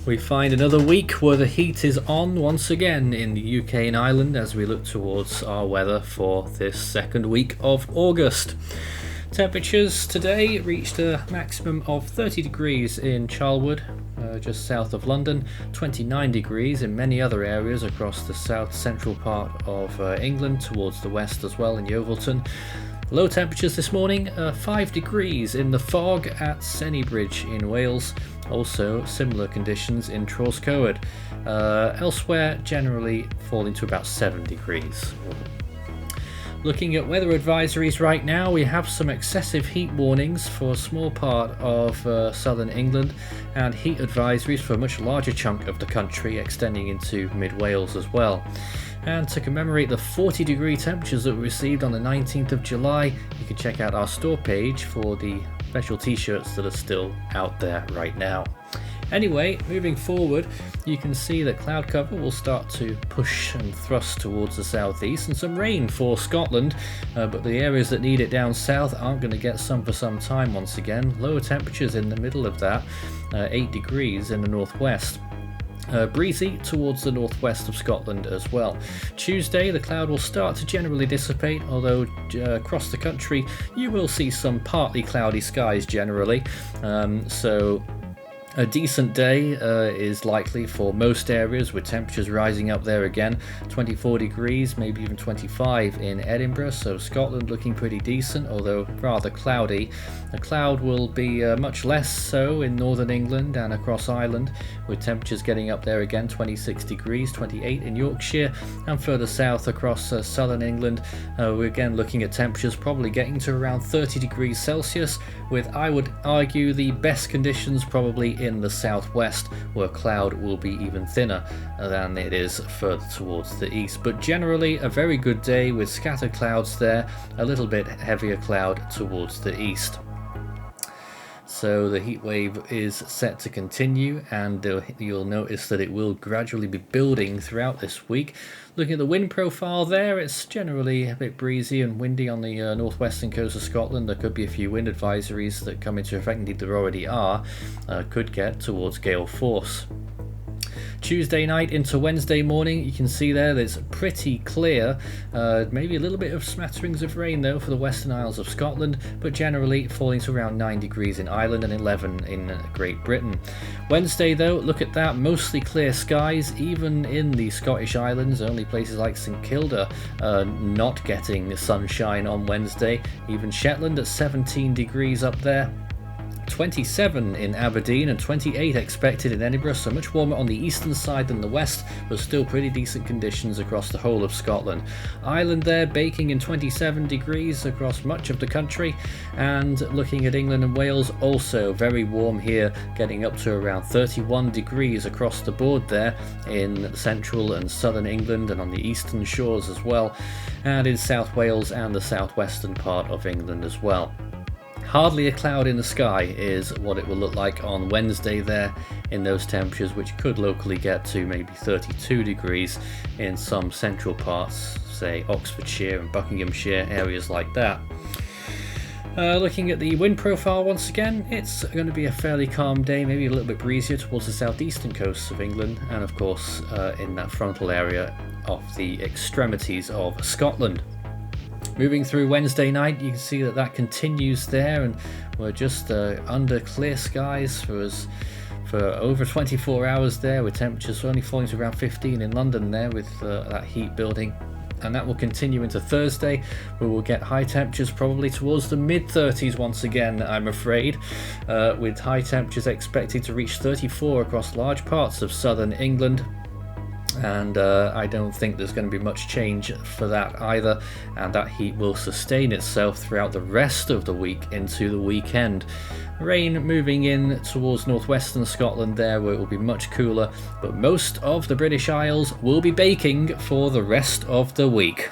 We find another week where the heat is on once again in the UK and Ireland as we look towards our weather for this second week of August. Temperatures today reached a maximum of 30 degrees in Charlwood, just south of London, 29 degrees in many other areas across the south central part of England, towards the west as well in Yeovilton. Low temperatures this morning, 5 degrees in the fog at Sennybridge in Wales. Also similar conditions in Troscoed. Elsewhere generally falling to about 7 degrees. Looking at weather advisories right now, we have some excessive heat warnings for a small part of southern England and heat advisories for a much larger chunk of the country extending into mid-Wales as well. And to commemorate the 40 degree temperatures that we received on the 19th of July, you can check out our store page for the special t-shirts that are still out there right now. Anyway, moving forward, you can see that cloud cover will start to push and thrust towards the southeast and some rain for Scotland, but the areas that need it down south aren't going to get some for some time once again. Lower temperatures in the middle of that, 8 degrees in the northwest. Breezy towards the northwest of Scotland as well. Tuesday the cloud will start to generally dissipate, although across the country you will see some partly cloudy skies generally, so a decent day is likely for most areas, with temperatures rising up there again. 24 degrees, maybe even 25 in Edinburgh, so Scotland looking pretty decent, although rather cloudy. The cloud will be much less so in northern England and across Ireland, with temperatures getting up there again, 26 degrees, 28 in Yorkshire, and further south across southern England, we're again looking at temperatures probably getting to around 30 degrees Celsius, with, I would argue, the best conditions probably in the southwest, where cloud will be even thinner than it is further towards the east. But generally a very good day with scattered clouds there, a little bit heavier cloud towards the east. So the heat wave is set to continue, and you'll notice that it will gradually be building throughout this week. Looking at the wind profile there, it's generally a bit breezy and windy on the northwestern coast of Scotland. There could be a few wind advisories that come into effect, indeed there already are, could get towards gale force. Tuesday night into Wednesday morning, you can see there that it's pretty clear, maybe a little bit of smatterings of rain though for the Western Isles of Scotland, but generally falling to around 9 degrees in Ireland and 11 in Great Britain. Wednesday though, look at that, mostly clear skies, even in the Scottish Islands. Only places like St Kilda not getting sunshine on Wednesday. Even Shetland at 17 degrees up there. 27 in Aberdeen and 28 expected in Edinburgh, so much warmer on the eastern side than the west, but still pretty decent conditions across the whole of Scotland. Ireland there baking in 27 degrees across much of the country, and looking at England and Wales, also very warm here, getting up to around 31 degrees across the board there in central and southern England and on the eastern shores as well, and in South Wales and the southwestern part of England as well. Hardly a cloud in the sky is what it will look like on Wednesday there in those temperatures, which could locally get to maybe 32 degrees in some central parts, say Oxfordshire and Buckinghamshire, areas like that. Looking at the wind profile once again, it's going to be a fairly calm day, maybe a little bit breezier towards the southeastern coasts of England, and of course in that frontal area of the extremities of Scotland. Moving through Wednesday night, you can see that continues there, and we're just under clear skies for over 24 hours there, with temperatures only falling to around 15 in London there, with that heat building. And that will continue into Thursday, where we'll get high temperatures probably towards the mid-30s once again, I'm afraid, with high temperatures expected to reach 34 across large parts of southern England. And I don't think there's going to be much change for that either, and that heat will sustain itself throughout the rest of the week into the weekend. Rain moving in towards northwestern Scotland there, where it will be much cooler, but most of the British Isles will be baking for the rest of the week.